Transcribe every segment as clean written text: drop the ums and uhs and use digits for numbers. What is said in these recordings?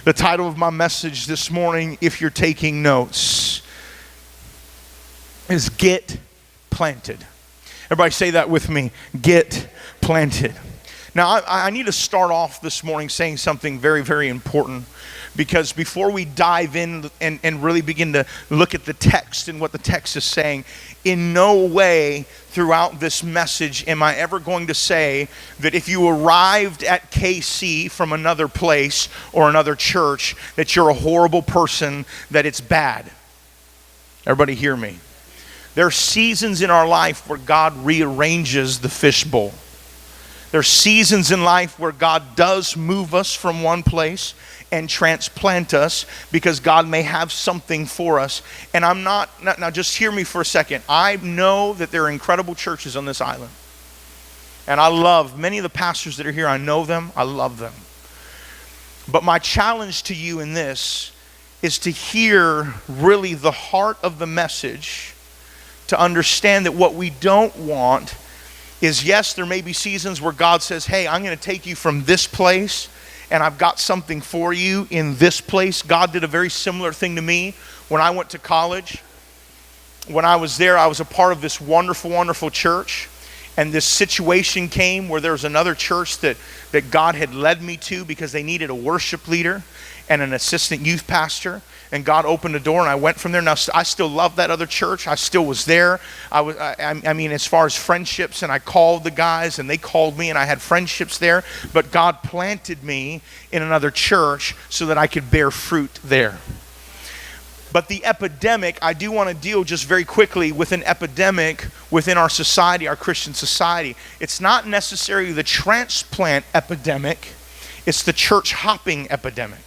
The title of my message this morning, if you're taking notes, is Get Planted. Everybody say that with me. Get planted. Now, I need to start off this morning saying something very, very important, because before we dive in and really begin to look at the text and what the text is saying, in no way throughout this message am I ever going to say that if you arrived at KC from another place or another church, that you're a horrible person, that it's bad. Everybody hear me. There are seasons in our life where God rearranges the fishbowl. There are seasons in life where God does move us from one place and transplant us because God may have something for us. And I'm not, now just hear me for a second. I know that there are incredible churches on this island. And I love many of the pastors that are here. I know them. I love them. But my challenge to you in this is to hear really the heart of the message, to understand that what we don't want is, yes, there may be seasons where God says, hey, I'm going to take you from this place and I've got something for you in this place. God did a very similar thing to me when I went to college. When I was there, I was a part of this wonderful, wonderful church. And this situation came where there was another church that God had led me to because they needed a worship leader and an assistant youth pastor. And God opened a door and I went from there. Now, I still love that other church. I still was there. I mean, as far as friendships, and I called the guys and they called me and I had friendships there. But God planted me in another church so that I could bear fruit there. But the epidemic, I do want to deal just very quickly with an epidemic within our society, our Christian society. It's not necessarily the transplant epidemic. It's the church hopping epidemic.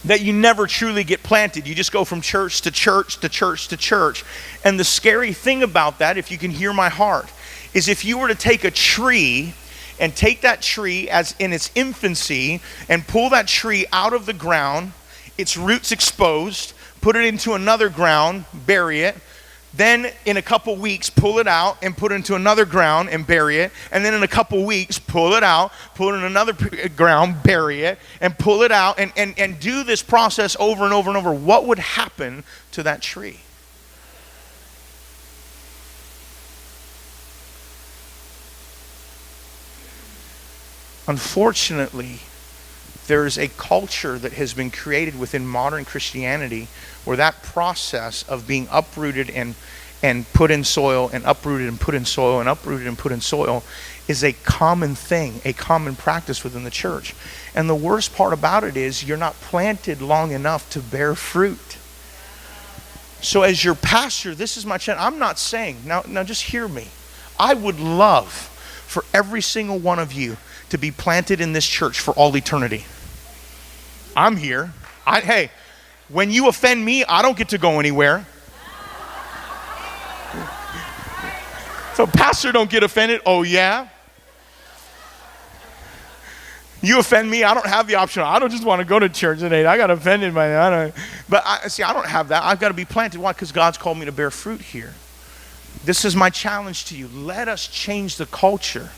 That you never truly get planted. You just go from church to church to church to church. And the scary thing about that, if you can hear my heart, is if you were to take a tree and take that tree as in its infancy and pull that tree out of the ground, its roots exposed, put it into another ground, bury it, then in a couple weeks pull it out and put it into another ground and bury it, and then in a couple weeks pull it out, put it in another ground, bury it, and pull it out, and do this process over and over and over, what would happen to that tree? Unfortunately, there is a culture that has been created within modern Christianity where that process of being uprooted and put in soil and uprooted and put in soil and uprooted and put in soil is a common thing, a common practice within the church. And the worst part about it is you're not planted long enough to bear fruit. So as your pastor, this is my challenge. I'm not saying, now just hear me. I would love for every single one of you to be planted in this church for all eternity. I'm here. Hey, when you offend me, I don't get to go anywhere. So pastor don't get offended. Oh yeah? You offend me, I don't have the option. I don't just want to go to church today. I got offended by that. But I don't have that. I've got to be planted. Why? Because God's called me to bear fruit here. This is my challenge to you. Let us change the culture.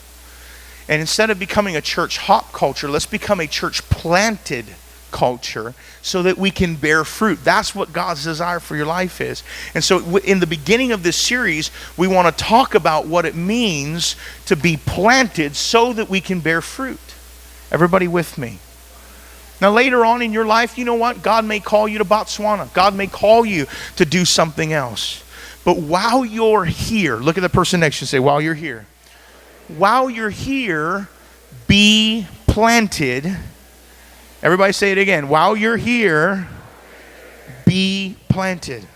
And instead of becoming a church hop culture, let's become a church planted culture so that we can bear fruit. That's what God's desire for your life is. And so in the beginning of this series, we want to talk about what it means to be planted so that we can bear fruit. Everybody with me? Now later on in your life, you know what? God may call you to Botswana. God may call you to do something else. But while you're here, look at the person next to you and say, while you're here. While you're here, be planted. Everybody say it again. While you're here, be planted.